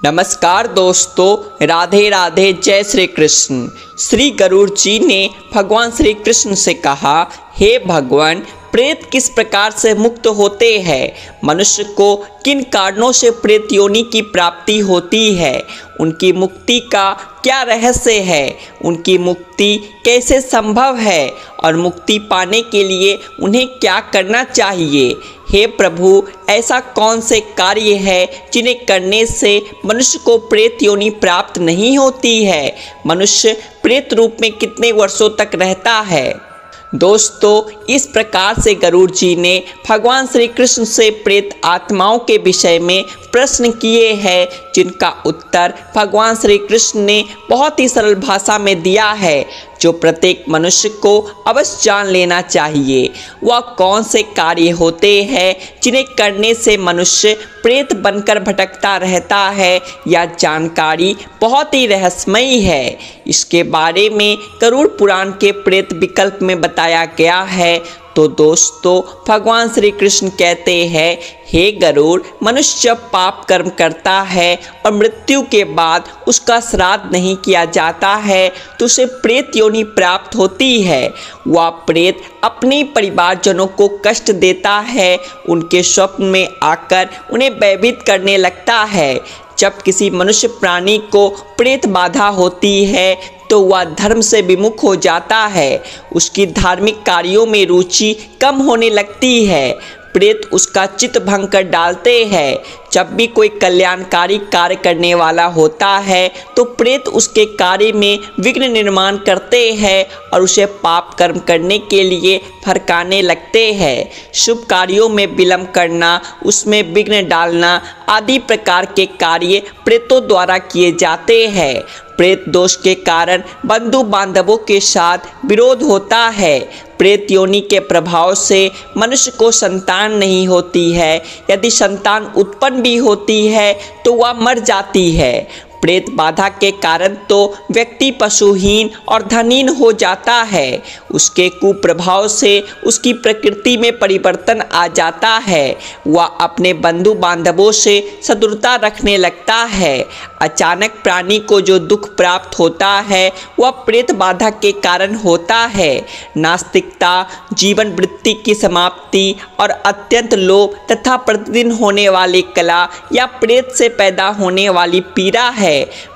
नमस्कार दोस्तों, राधे राधे, जय श्री कृष्ण। श्री गरुड़ जी ने भगवान श्री कृष्ण से कहा, हे भगवान, प्रेत किस प्रकार से मुक्त होते हैं? मनुष्य को किन कारणों से प्रेत योनि की प्राप्ति होती है? उनकी मुक्ति का क्या रहस्य है? उनकी मुक्ति कैसे संभव है और मुक्ति पाने के लिए उन्हें क्या करना चाहिए? हे प्रभु, ऐसा कौन से कार्य है जिन्हें करने से मनुष्य को प्रेत योनि प्राप्त नहीं होती है? मनुष्य प्रेत रूप में कितने वर्षों तक रहता है? दोस्तों, इस प्रकार से गरुड़ जी ने भगवान श्री कृष्ण से प्रेत आत्माओं के विषय में प्रश्न किए हैं, जिनका उत्तर भगवान श्री कृष्ण ने बहुत ही सरल भाषा में दिया है, जो प्रत्येक मनुष्य को अवश्य जान लेना चाहिए। वह कौन से कार्य होते हैं जिन्हें करने से मनुष्य प्रेत बनकर भटकता रहता है? यह जानकारी बहुत ही रहस्यमयी है। इसके बारे में गरुड़ पुराण के प्रेत विकल्प में बताया गया है। तो दोस्तों, भगवान श्री कृष्ण कहते हैं, हे गरुड़, मनुष्य जब पाप कर्म करता है और मृत्यु के बाद उसका श्राद्ध नहीं किया जाता है तो उसे प्रेत योनि प्राप्त होती है। वह प्रेत अपने परिवारजनों को कष्ट देता है, उनके स्वप्न में आकर उन्हें भयभीत करने लगता है। जब किसी मनुष्य प्राणी को प्रेत बाधा होती है तो वह धर्म से विमुख हो जाता है, उसकी धार्मिक कार्यों में रुचि कम होने लगती है। प्रेत उसका चित्त भंग कर डालते हैं। जब भी कोई कल्याणकारी कार्य करने वाला होता है तो प्रेत उसके कार्य में विघ्न निर्माण करते हैं और उसे पाप कर्म करने के लिए भड़काने लगते हैं। शुभ कार्यों में विलंब करना, उसमें विघ्न डालना आदि प्रकार के कार्य प्रेतों द्वारा किए जाते हैं। प्रेत दोष के कारण बंधु बांधवों के साथ विरोध होता है। प्रेत योनि के प्रभाव से मनुष्य को संतान नहीं होती है। यदि संतान उत्पन्न भी होती है तो वह मर जाती है। प्रेत बाधा के कारण तो व्यक्ति पशुहीन और धनहीन हो जाता है। उसके कुप्रभाव से उसकी प्रकृति में परिवर्तन आ जाता है। वह अपने बंधु बांधवों से शत्रुता रखने लगता है। अचानक प्राणी को जो दुख प्राप्त होता है वह प्रेत बाधा के कारण होता है। नास्तिकता, जीवन वृत्ति की समाप्ति और अत्यंत लोभ तथा प्रतिदिन होने वाली कला या प्रेत से पैदा होने वाली पीड़ा है।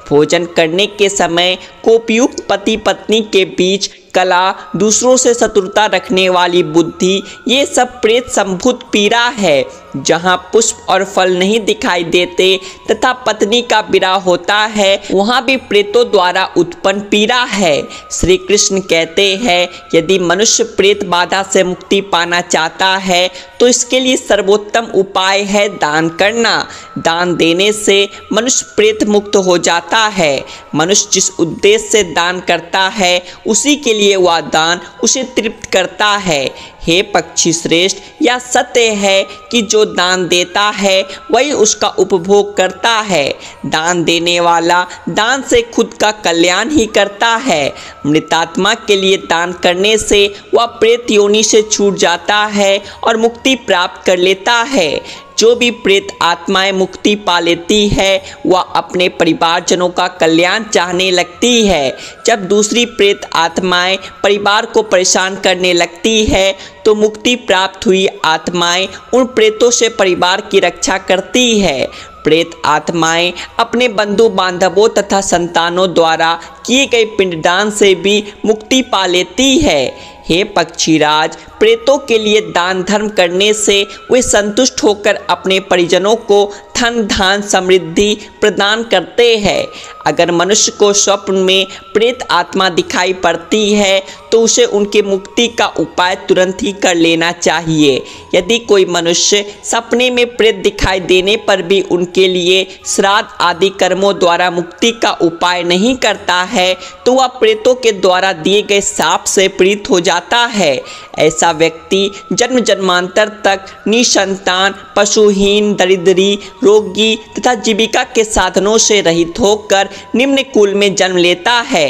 भोजन करने के समय कोपयुक्त पति पत्नी के बीच कला, दूसरों से शत्रुता रखने वाली बुद्धि, ये सब प्रेत संभूत पीड़ा है। जहाँ पुष्प और फल नहीं दिखाई देते तथा पत्नी का विरह होता है, वहाँ भी प्रेतों द्वारा उत्पन्न पीड़ा है। श्री कृष्ण कहते हैं, यदि मनुष्य प्रेत बाधा से मुक्ति पाना चाहता है तो इसके लिए सर्वोत्तम उपाय है दान करना। दान देने से मनुष्य प्रेत मुक्त हो जाता है। मनुष्य जिस उद्देश्य से दान करता है उसी के लिए वह दान उसे तृप्त करता है। हे पक्षी श्रेष्ठ, यह सत्य है कि जो दान देता है वही उसका उपभोग करता है। दान देने वाला दान से खुद का कल्याण ही करता है। मृतात्मा के लिए दान करने से वह प्रेत योनि से छूट जाता है और मुक्ति प्राप्त कर लेता है। जो भी प्रेत आत्माएं मुक्ति पा लेती है वह अपने परिवारजनों का कल्याण चाहने लगती है। जब दूसरी प्रेत आत्माएं परिवार को परेशान करने लगती है तो मुक्ति प्राप्त हुई आत्माएं उन प्रेतों से परिवार की रक्षा करती है। प्रेत आत्माएं अपने बंधु बांधवों तथा संतानों द्वारा किए गए पिंडदान से भी मुक्ति पा लेती है। हे पक्षीराज, प्रेतों के लिए दान धर्म करने से वे संतुष्ट होकर अपने परिजनों को धन धान समृद्धि प्रदान करते हैं। अगर मनुष्य को स्वप्न में प्रेत आत्मा दिखाई पड़ती है तो उसे उनके मुक्ति का उपाय तुरंत ही कर लेना चाहिए। यदि कोई मनुष्य सपने में प्रेत दिखाई देने पर भी उनके लिए श्राद्ध आदि कर्मों द्वारा मुक्ति का उपाय नहीं करता है तो वह प्रेतों के द्वारा दिए गए शाप से पीड़ित हो जाता है। ऐसा व्यक्ति जन्म जन्मांतर तक निसंतान, पशुहीन, दरिद्री, रोगी तथा जीविका के साधनों से रहित होकर निम्न कुल में जन्म लेता है।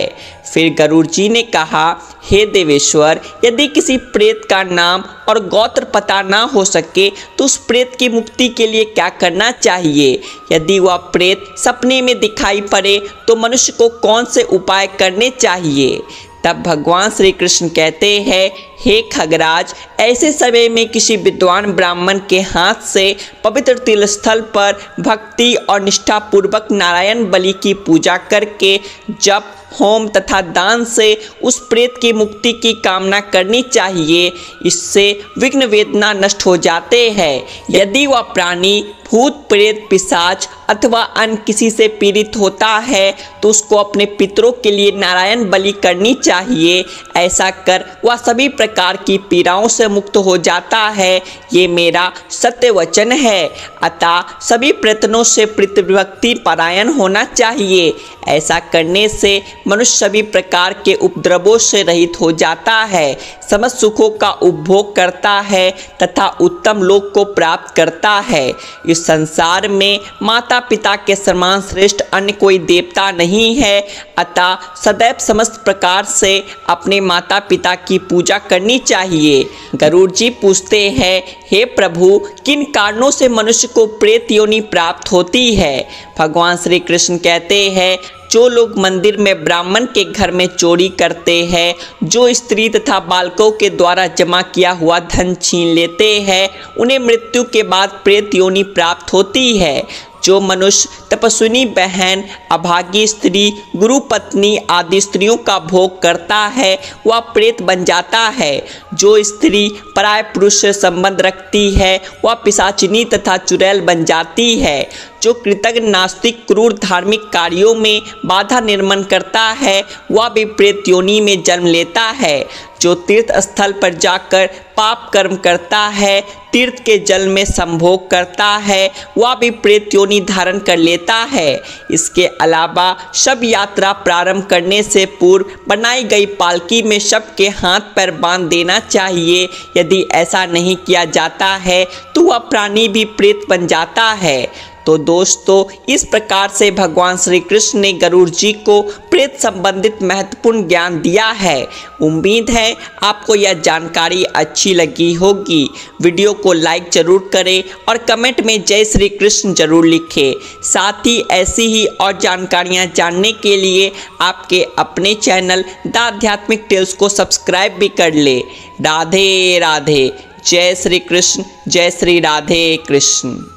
फिर गरुड़ जी ने कहा, हे देवेश्वर, यदि किसी प्रेत का नाम और गोत्र पता ना हो सके तो उस प्रेत की मुक्ति के लिए क्या करना चाहिए? यदि वह प्रेत सपने में दिखाई पड़े तो मनुष्य को कौन से उपाय करने चाहिए? तब भगवान श्री कृष्ण कहते हैं, हे खगराज, ऐसे समय में किसी विद्वान ब्राह्मण के हाथ से पवित्र तीर्थस्थल पर भक्ति और निष्ठा पूर्वक नारायण बलि की पूजा करके जप, होम तथा दान से उस प्रेत की मुक्ति की कामना करनी चाहिए। इससे विघ्न वेदना नष्ट हो जाते हैं। यदि वह प्राणी भूत प्रेत पिशाच अथवा अन्य किसी से पीड़ित होता है तो उसको अपने पितरों के लिए नारायण बलि करनी चाहिए। ऐसा कर वह सभी प्रकार की पीड़ाओं से मुक्त हो जाता है। ये मेरा सत्य वचन है। अतः सभी प्रयत्नों से प्रतिविभक्ति परायण होना चाहिए। ऐसा करने से मनुष्य सभी प्रकार के उपद्रवों से रहित हो जाता है, समस्त सुखों का उपभोग करता है तथा उत्तम लोक को प्राप्त करता है। इस संसार में माता पिता के समान श्रेष्ठ अन्य कोई देवता नहीं है। अतः सदैव समस्त प्रकार से अपने माता पिता की पूजा करनी चाहिए। गरुड़ जी पूछते हैं, हे प्रभु, किन कारणों से मनुष्य को प्रेत योनि प्राप्त होती है? भगवान श्री कृष्ण कहते हैं, जो लोग मंदिर में ब्राह्मण के घर में चोरी करते हैं, जो स्त्री तथा बालकों के द्वारा जमा किया हुआ धन छीन लेते हैं, उन्हें मृत्यु के बाद प्रेत योनि प्राप्त होती है। जो मनुष्य तपस्विनी बहन, अभागी स्त्री, गुरु पत्नी आदि स्त्रियों का भोग करता है वह प्रेत बन जाता है। जो स्त्री पराय पुरुष से संबंध रखती है वह पिशाचिनी तथा चुड़ैल बन जाती है। जो कृतज्ञ नास्तिक क्रूर धार्मिक कार्यों में बाधा निर्माण करता है वह भी प्रेत योनि में जन्म लेता है। जो तीर्थ स्थल पर जाकर पाप कर्म करता है, तीर्थ के जल में संभोग करता है, वह भी प्रेत योनि धारण कर लेता है। इसके अलावा शव यात्रा प्रारंभ करने से पूर्व बनाई गई पालकी में शव के हाथ पैर बांध देना चाहिए। यदि ऐसा नहीं किया जाता है तो वह प्राणी भी प्रेत बन जाता है। तो दोस्तों, इस प्रकार से भगवान श्री कृष्ण ने गरुड़ जी को प्रेत संबंधित महत्वपूर्ण ज्ञान दिया है। उम्मीद है आपको यह जानकारी अच्छी लगी होगी। वीडियो को लाइक जरूर करें और कमेंट में जय श्री कृष्ण जरूर लिखें। साथ ही ऐसी ही और जानकारियाँ जानने के लिए आपके अपने चैनल द आध्यात्मिक टेल्स को सब्सक्राइब भी कर ले। राधे राधे। जय श्री कृष्ण, जय श्री राधे कृष्ण।